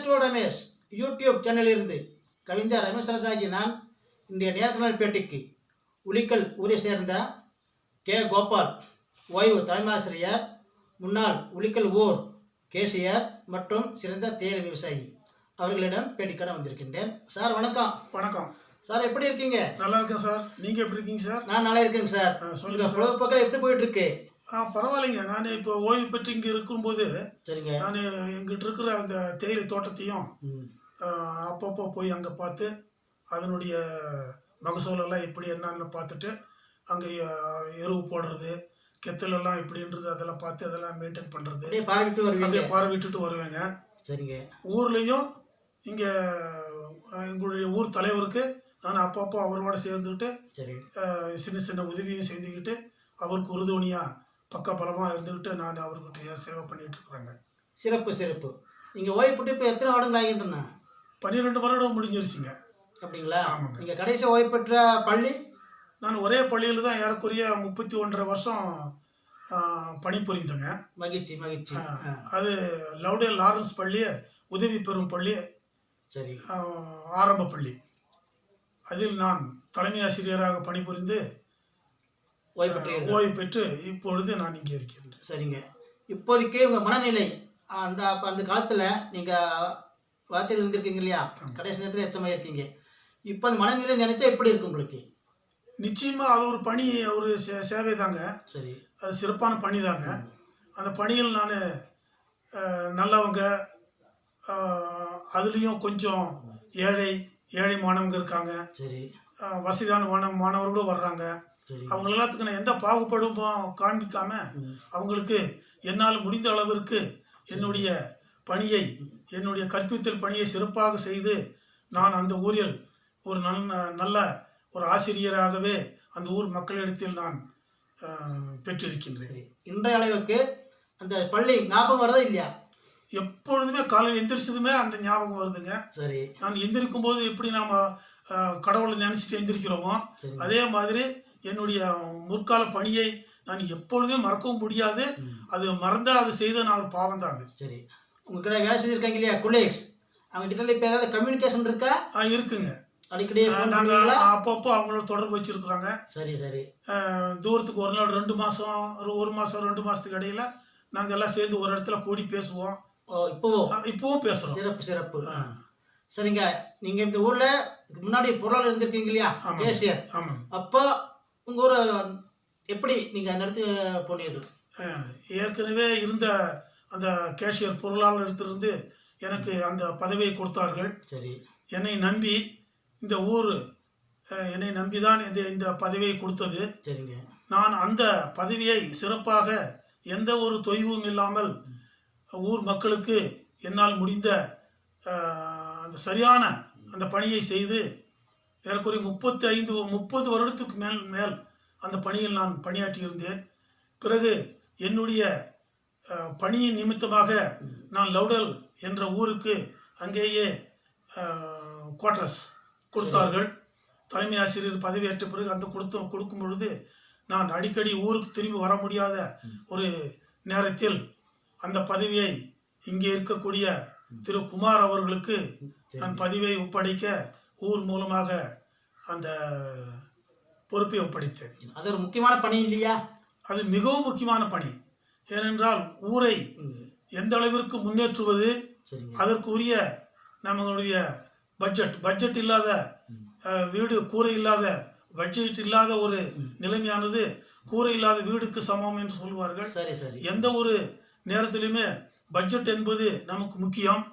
Constable Ramesh YouTube சேனலிலிருந்து கவிஞர் ரமேஷ் ராஜாகி நான் இன்றைய நேர்காணல் பேட்டிக்கு உளிக்கல் ஊரை சேர்ந்த கே கோபால் ஓய்வு தலைமையாசிரியர், முன்னாள் உளிக்கல் ஊர் கேசியர் மற்றும் சிறந்த தேயிலை விவசாயி அவர்களிடம் பேட்டிக்கான வந்திருக்கின்றேன். சார் வணக்கம். வணக்கம் சார், எப்படி இருக்கீங்க? நல்லா இருக்கேன் சார். நீங்கள் எப்படி இருக்கீங்க சார்? நான் நல்லா இருக்கேங்க சார். சொல்லுங்கள், பொழுதுபோக்கில் எப்படி போயிட்டு இருக்கு? பரவாயில்லைங்க. நான் இப்போ ஓய்வு பெற்று இங்கே இருக்கும்போது சரிங்க, நான் எங்கிட்ட இருக்கிற அந்த தேயிலை தோட்டத்தையும் அப்பப்போ போய் அங்கே பார்த்து அதனுடைய மகசூலெல்லாம் எப்படி என்னன்னு பார்த்துட்டு அங்கே எருவு போடுறது, கெத்தலெல்லாம் எப்படின்றது அதெல்லாம் பார்த்து அதெல்லாம் மெயின்டைன் பண்ணுறது அப்படியே பார்வையிட்டு வருவேங்க. சரிங்க. ஊர்லேயும் இங்கே எங்களுடைய ஊர் தலைவருக்கு நான் அப்பப்போ அவரோட சேர்ந்துக்கிட்டு சின்ன சின்ன உதவியும் செஞ்சுக்கிட்டு அவருக்கு உறுதுணையாக பக்கபலமாக இருந்துக்கிட்டு நான் அவர்கிட்ட சேவை பண்ணிகிட்டு இருக்கிறேங்க. சிறப்பு சிறப்பு. நீங்கள் ஓய்வு பெற்று இப்போ எத்தனை வருடங்கள் ஆகின்றன? 12 வருடம் முடிஞ்சிருச்சுங்க. அப்படிங்களா? ஆமாங்க. நீங்கள் கடைசி ஓய்வு பெற்ற பள்ளி? நான் ஒரே பள்ளியில் தான் ஏறக்குறைய 31.5 வருஷம் பணிபுரிந்தேங்க. மகிழ்ச்சி மகிழ்ச்சி. அது லவுடேல் லாரன்ஸ் பள்ளி, உதவி பெறும் பள்ளி, சரி, ஆரம்ப பள்ளி. அதில் நான் தலைமை ஆசிரியராக பணிபுரிந்து ஓய்வு பெற்று இப்பொழுது நான் இங்கே இருக்கின்றேன். சரிங்க. இப்போதைக்கு உங்கள் மனநிலை அந்த காலத்தில் நீங்கள் வார்த்தையில் இருந்திருக்கீங்க இல்லையா, கடைசி நேரத்தில் எச்சமாக இருக்கீங்க. இப்போ அந்த மனநிலை நினைச்சா எப்படி இருக்கு உங்களுக்கு? நிச்சயமாக அது ஒரு பணி, ஒரு சேவை தாங்க. சரி, அது சிறப்பான பணி தாங்க. அந்த பணியில் நான் நல்லவங்க, அதுலேயும் கொஞ்சம் ஏழை மாணவங்க இருக்காங்க. சரி, வசதியான மாணவர்களும் வர்றாங்க. அவங்க எல்லாத்துக்கு நான் எந்த பாகுபாடும் காண்பிக்காம அவங்களுக்கு என்னால் முடிந்த அளவிற்கு என்னுடைய பணியை, என்னுடைய கற்பித்தல் பணியை சிறப்பாக செய்து நான் அந்த ஊரில் ஒரு நல்ல ஒரு ஆசிரியராகவே அந்த ஊர் மக்களிடத்தில் நான் பெற்றிருக்கின்றேன். இன்றைய அளவுக்கு அந்த பள்ளி ஞாபகம் வருதா இல்லையா? எப்பொழுதுமே காலையில் எந்திரிச்சதுமே அந்த ஞாபகம் வருதுங்க. சரி, நான் எந்திரிக்கும் போது எப்படி நாம் கடவுளை நினச்சிட்டு எந்திரிக்கிறோமோ அதே மாதிரி என்னுடைய முற்கால பணியை நான் எப்பொழுதுமே மறக்கவும் முடியாது. அது மறந்தால் அது செய்த நான் ஒரு பாவம் தான் அது. சரி, உங்ககிட்ட வேலை செஞ்சுருக்காங்க இல்லையா கொலீக்ஸ், அவங்க கிட்ட இப்போ ஏதாவது கம்யூனிகேஷன் இருக்கா? இருக்குங்க. அடிக்கடி நாங்கள் அப்பப்போ அவங்களோட தொடர்பு வச்சுருக்குறாங்க. சரி சரி. தூரத்துக்கு ஒரு நாள் 2 மாதம், 1 மாதம் 2 மாதத்துக்கு இடையில் நாங்கள் எல்லாம் சேர்ந்து ஒரு இடத்துல கூடி பேசுவோம். இப்போவும் பேசுகிறோம். சிறப்பு சிறப்பு. சரிங்க. நீங்கள் இந்த ஊரில் முன்னாடி பொருளாளர் இருந்திருக்கீங்க இல்லையா, கேசியர். ஆமாம். அப்போ உங்கள் ஊரை எப்படி நீங்கள் நடத்தி போனீர்கள்? ஏற்கனவே இருந்த அந்த கேஷியர் பொருளாளர் இடத்திலிருந்து எனக்கு அந்த பதவியை கொடுத்தார்கள். சரி, என்னை நம்பி இந்த ஊர் என்னை நம்பி தான் இந்த பதவியை கொடுத்தது. சரிங்க. நான் அந்த பதவியை சிறப்பாக எந்த ஒரு தொய்வும் இல்லாமல் ஊர் மக்களுக்கு என்னால் முடிந்த அந்த சரியான அந்த பணியை செய்து ஏறக்குறைய 30 வருடத்துக்கு மேல் அந்த பணியில் நான் பணியாற்றியிருந்தேன். பிறகு என்னுடைய பணியின் நிமித்தமாக நான் லவுடல் என்ற ஊருக்கு அங்கேயே குவார்டர்ஸ் கொடுத்தார்கள். தலைமை ஆசிரியர் பதவியேற்ற பிறகு அந்த கொடுக்கும் பொழுது நான் அடிக்கடி ஊருக்கு திரும்பி வர முடியாத ஒரு நேரத்தில் அந்த பதவியை இங்கே இருக்கக்கூடிய திரு குமார் அவர்களுக்கு நான் பதவியை ஒப்படைக்க ஊர் மூலமாக அந்த பொறுப்பை ஒப்படைத்தேன். அது ஒரு முக்கியமான பணி இல்லையா? அது மிகவும் முக்கியமான பணி. ஏனென்றால் ஊரை எந்த அளவிற்கு முன்னேற்றுவது, அதற்குரிய நம்மளுடைய பட்ஜெட் இல்லாத வீடு, கூரை இல்லாத பட்ஜெட் இல்லாத ஒரு நிலைமையானது கூரை இல்லாத வீடுக்கு சமம் என்று சொல்லுவார்கள். சரி சரி. எந்த ஒரு நேரத்திலுமே பட்ஜெட் என்பது நமக்கு முக்கியம்.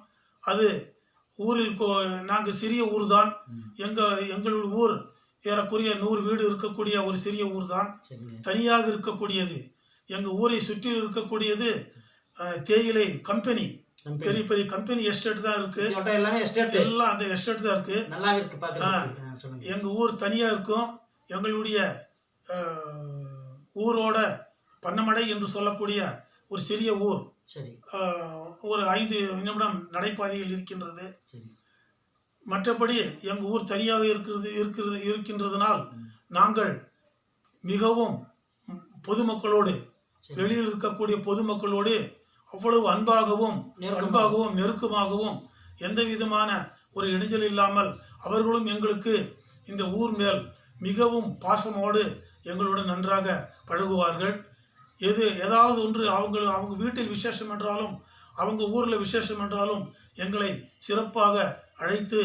அது ஊரில் நாங்கள் சிறிய ஊர் தான். எங்களுடைய ஊர் ஏறக்குறைய 100 வீடு இருக்கக்கூடிய ஒரு சிறிய ஊர் தான். தனியாக இருக்கக்கூடியது. எங்கள் ஊரை சுற்றி இருக்கக்கூடியது தேயிலை கம்பெனி, பெரிய பெரிய கம்பெனி எஸ்டேட் தான் இருக்கு. எல்லாம் அந்த எஸ்டேட் தான் இருக்கு. நல்லா இருக்கு. எங்கள் ஊர் தனியாக இருக்கும். எங்களுடைய ஊரோட பண்ணமடை என்று சொல்லக்கூடிய ஒரு சிறிய ஊர். சரி, ஒரு 5 நிமிடம் நடைபாதையில் இருக்கின்றது. மற்றபடி எங்கள் ஊர் தனியாக இருக்கின்றதுனால் நாங்கள் மிகவும் பொதுமக்களோடு, வெளியில் இருக்கக்கூடிய பொதுமக்களோடு அவ்வளவு அன்பாகவும் நெருக்கமாகவும் எந்த விதமான ஒரு இடைஞ்சல் இல்லாமல் அவர்களும் எங்களுக்கு இந்த ஊர் மேல் மிகவும் பாசமோடு எங்களுடன் நன்றாக பழகுவார்கள். ஏதாவது ஒன்று அவங்க வீட்டில் விசேஷம் என்றாலும் அவங்க ஊரில் விசேஷம் என்றாலும் எங்களை சிறப்பாக அழைத்து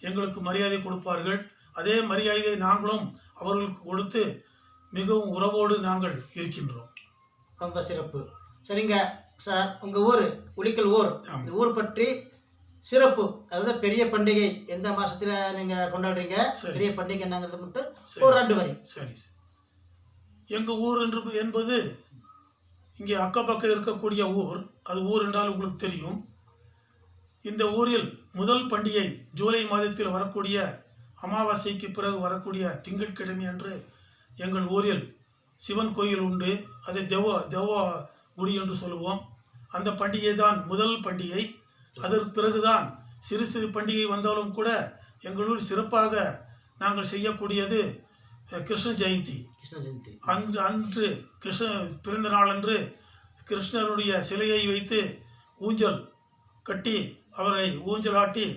எங்களுக்கு மரியாதை கொடுப்பார்கள். அதே மரியாதையை நாங்களும் அவர்களுக்கு கொடுத்து மிகவும் உறவோடு நாங்கள் இருக்கின்றோம். ரொம்ப சிறப்பு. சரிங்க சார், உங்கள் ஊர் உளிக்கல் ஊர், இந்த ஊர் பற்றி சிறப்பு, அதாவது பெரிய பண்டிகை எந்த மாதத்தில் நீங்கள் கொண்டாடுறீங்க, பெரிய பண்டிகை என்னங்கிறது மட்டும் ஒரு 2 வரி. சரி, எங்கள் ஊர் என்பது இங்கே அக்கப்பக்கம் இருக்கக்கூடிய ஊர். அது ஊர் என்றால் உங்களுக்கு தெரியும். இந்த ஊரில் முதல் பண்டிகை ஜூலை மாதத்தில் வரக்கூடிய அமாவாசைக்கு பிறகு வரக்கூடிய திங்கட்கிழமை அன்று எங்கள் ஊரில் சிவன் கோயில் உண்டு. அதை தேவ குடி என்று சொல்லுவோம். அந்த பண்டிகை தான் முதல் பண்டிகை. அதற்கு பிறகுதான் சிறு சிறு பண்டிகை வந்தாலும் கூட எங்களூர் சிறப்பாக நாங்கள் செய்யக்கூடியது கிருஷ்ண ஜெயந்தி. அன்று கிருஷ்ண பிறந்த நாளன்று கிருஷ்ணருடைய சிலையை வைத்து ஊஞ்சல் கட்டி அவரை ஊஞ்சலாட்டி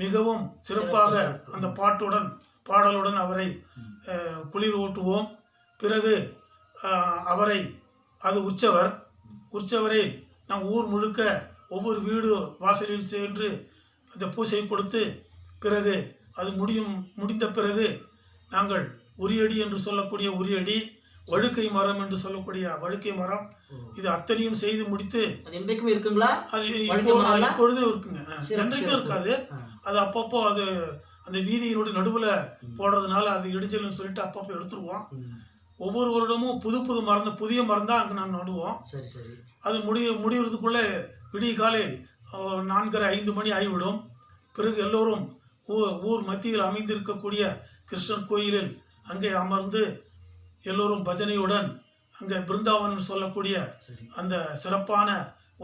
மிகவும் சிறப்பாக அந்த பாடலுடன் அவரை குளிர் ஊட்டுவோம். பிறகு அவரை அது உற்சவரை நாம் ஊர் முழுக்க ஒவ்வொரு வீடு வாசலில் சென்று அந்த பூசை கொடுத்து பிறகு அது முடிந்த பிறகு நாங்கள் உரியடி என்று சொல்லக்கூடிய உரியடி, வழுக்கை மரம் என்று சொல்லக்கூடிய வழுக்கை மரம், இது அத்தனையும் செய்து முடித்து இன்றைக்கும் இருக்குங்களா? அது இப்பொழுதும் இருக்குங்க. என்றைக்கும் இருக்காது. அது அப்பப்போ அது அந்த வீதியினுடைய நடுவில் போடுறதுனால அது இடிஞ்சல்னு சொல்லிட்டு அப்பப்போ எடுத்துருவோம். ஒவ்வொரு வருடமும் புதிய மரம் தான் அங்கே நாங்கள் நடுவோம். சரி சரி. அது முடிகிறதுக்குள்ளே விடிய காலை 4:30-5 மணி ஆகிவிடும். பிறகு எல்லோரும் ஊர் மத்தியில் அமைந்திருக்கக்கூடிய கிருஷ்ணர் கோயிலில் அங்கே அமர்ந்து எல்லோரும் பஜனையுடன் அங்கே பிருந்தாவன் சொல்லக்கூடிய அந்த சிறப்பான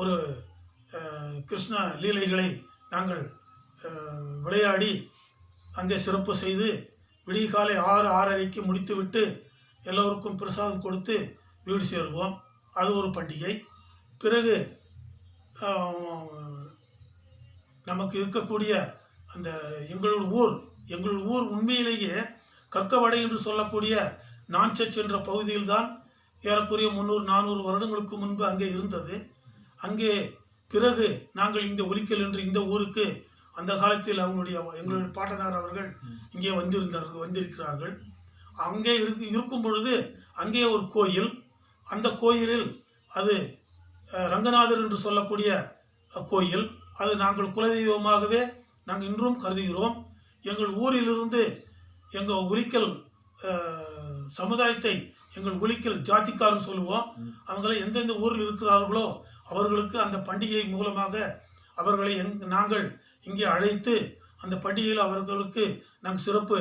ஒரு கிருஷ்ண லீலைகளை நாங்கள் விளையாடி அங்கே சிறப்பு செய்து விடிய காலை 6-6:30 முடித்துவிட்டு எல்லோருக்கும் பிரசாதம் கொடுத்து வீடு சேருவோம். அது ஒரு பண்டிகை. பிறகு நமக்கு இருக்கக்கூடிய அந்த எங்களோட ஊர் உண்மையிலேயே கற்கவடை என்று சொல்லக்கூடிய நான்செச் என்ற பகுதியில்தான் ஏறக்குறைய 300-400 வருடங்களுக்கு முன்பு அங்கே இருந்தது. அங்கே பிறகு நாங்கள் இங்கே உளிக்கல் என்று இந்த ஊருக்கு அந்த காலத்தில் எங்களுடைய பாட்டனார் அவர்கள் இங்கே வந்திருக்கிறார்கள். அங்கே இருக்கும் பொழுது அங்கே ஒரு கோயில், அந்த கோயிலில் அது ரங்கநாதர் என்று சொல்லக்கூடிய கோயில். அது நாங்கள் குலதெய்வமாகவே நாங்கள் இன்றும் கருதுகிறோம். எங்கள் ஊரிலிருந்து எங்கள் உளிக்கல் சமுதாயத்தை எங்கள் உளிக்கல் ஜாதிக்காரர் சொல்லுவோம். அவங்களை எந்தெந்த ஊரில் இருக்கிறார்களோ அவர்களுக்கு அந்த பண்டிகை மூலமாக அவர்களை நாங்கள் இங்கே அழைத்து அந்த பண்டிகையில் அவர்களுக்கு நாங்கள் சிறப்பு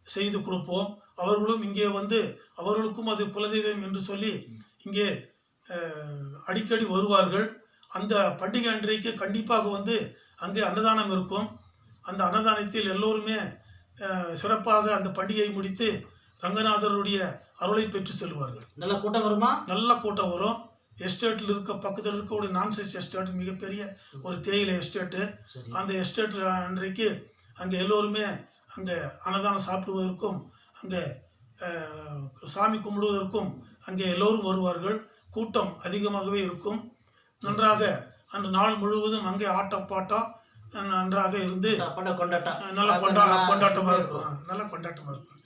செய்து கொடுப்போம். அவர்களும் இங்கே வந்து அவர்களுக்கும் அது குலதெய்வம் என்று சொல்லி இங்கே அடிக்கடி வருவார்கள். அந்த பண்டிகை அன்றைக்கு கண்டிப்பாக வந்து அங்கே அன்னதானம் இருக்கும். அந்த அன்னதானத்தில் எல்லோருமே சிறப்பாக அந்த பண்டிகையை முடித்து ரங்கநாதருடைய அருளை பெற்று செல்வார்கள். நல்ல கூட்டம் வருமா? நல்ல கூட்டம் வரும். எஸ்டேட்டில் பக்கத்தில் இருக்க ஒரு நான்செச் எஸ்டேட், மிகப்பெரிய ஒரு தேயிலை எஸ்டேட்டு. அந்த எஸ்டேட் அன்றைக்கு அங்கே எல்லோருமே அங்கே அன்னதானம் சாப்பிடுவதற்கும் அங்கே சாமி கும்பிடுவதற்கும் அங்கே எல்லோரும் வருவார்கள். கூட்டம் அதிகமாகவே இருக்கும். நன்றாக அன்று நாள் முழுவதும் அங்கே ஆட்டப்பாட்டம் நன்றாக இருந்து நல்ல கொண்டாட்டமாக இருக்கும்.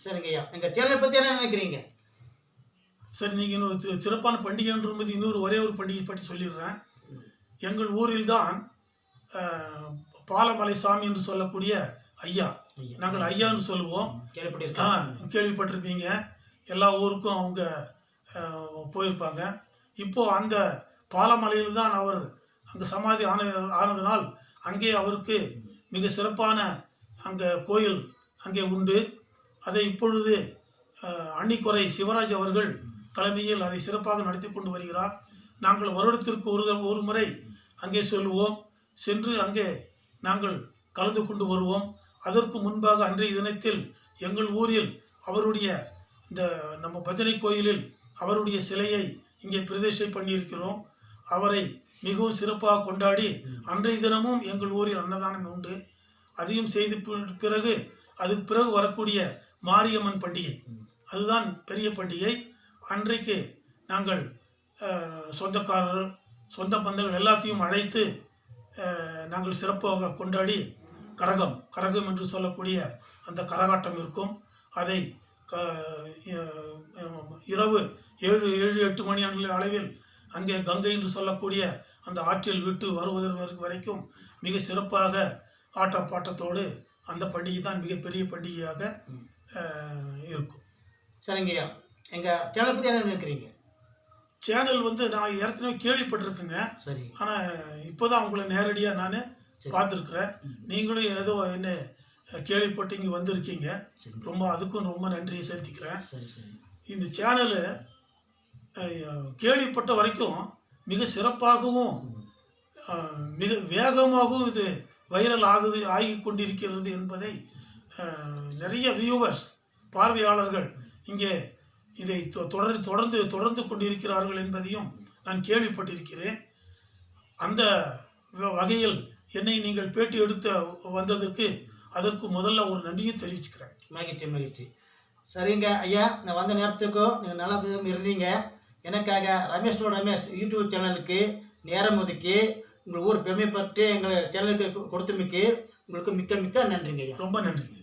சரிங்க ஐயா, எங்கள் சேனலை பற்றி என்ன நினைக்கிறீங்க? சரி, நீங்கள் இன்னொரு சிறப்பான பண்டிகைன்றது ஒரே ஒரு பண்டிகை பற்றி சொல்லிடுறேன். எங்கள் ஊரில் தான் பாலமலை சாமி என்று சொல்லக்கூடிய ஐயா, நாங்கள் ஐயான்னு சொல்லுவோம். கேள்விப்பட்டிருப்பீங்க. எல்லா ஊருக்கும் அவங்க போயிருப்பாங்க. இப்போ அந்த பாலமலையில் தான் அவர் அங்கே சமாதி ஆனதனால் அங்கே அவருக்கு மிக சிறப்பான அங்கே கோயில் அங்கே உண்டு. அதை இப்பொழுது அன்னிக்குறை சிவராஜ் அவர்கள் தலைமையில் அதை சிறப்பாக நடத்தி கொண்டு வருகிறார். நாங்கள் வருடத்திற்கு ஒரு முறை அங்கே சென்று அங்கே நாங்கள் கலந்து கொண்டு வருவோம். அதற்கு முன்பாக அன்றைய தினத்தில் எங்கள் ஊரில் அவருடைய இந்த நம்ம பஜனை கோயிலில் அவருடைய சிலையை இங்கே பிரதிஷ்டை பண்ணியிருக்கிறோம். அவரை மிகவும் சிறப்பாக கொண்டாடி அன்றைய தினமும் எங்கள் ஊரில் அன்னதானம் உண்டு. அதையும் செய்து பிறகு அதுக்கு பிறகு வரக்கூடிய மாரியம்மன் பண்டிகை, அதுதான் பெரிய பண்டிகை. அன்றைக்கு நாங்கள் சொந்தக்காரர் சொந்த பந்தங்கள் எல்லாத்தையும் அழைத்து நாங்கள் சிறப்பாக கொண்டாடி கரகம் என்று சொல்லக்கூடிய அந்த கரகாட்டம் இருக்கும். அதை இரவு 7-8 மணி அளவில் அங்கே கங்கை என்று சொல்லக்கூடிய அந்த ஆற்றில் விட்டு வருவதற்கு வரைக்கும் மிக சிறப்பாக ஆட்டம் பாட்டத்தோடு அந்த பண்டிகை தான் மிகப்பெரிய பண்டிகையாக இருக்கும். சரிங்கய்யா, எங்கள் சேனல் பற்றி என்ன நினைக்கிறீங்க? சேனல் நான் ஏற்கனவே கேள்விப்பட்டிருக்கேங்க. சரி. ஆனால் இப்போ தான் உங்களை நேரடியாக நான் பார்த்துருக்குறேன். நீங்களும் ஏதோ என்ன கேள்விப்பட்டு இங்கே வந்திருக்கீங்க. அதுக்கும் ரொம்ப நன்றியை செலுத்திக்கிறேன். சரி சரி. இந்த சேனலு கேள்விப்பட்ட வரைக்கும் மிக சிறப்பாகவும் மிக வேகமாகவும் இது வைரல் ஆகி கொண்டிருக்கிறது என்பதை நிறைய வியூவர்ஸ் பார்வையாளர்கள் இங்கே இதை தொடர்ந்து கொண்டிருக்கிறார்கள் என்பதையும் நான் கேள்விப்பட்டிருக்கிறேன். அந்த வகையில் என்னை நீங்கள் பேட்டி எடுத்து வந்ததுக்கு அதற்கு முதல்ல ஒரு நன்றியை தெரிவிச்சுக்கிறேன். மகிழ்ச்சி. சரிங்க ஐயா, நான் வந்த நேரத்துக்கும் நீங்கள் நல்லா இருந்தீங்க. எனக்காக ரமேஷ் யூடியூப் சேனலுக்கு நேரம் ஒதுக்கி உங்கள் ஊர் பெருமைப்பட்டு எங்கள் சேனலுக்கு கொடுத்தமைக்கு உங்களுக்கு மிக்க நன்றிங்க ஐயா. ரொம்ப நன்றிங்க.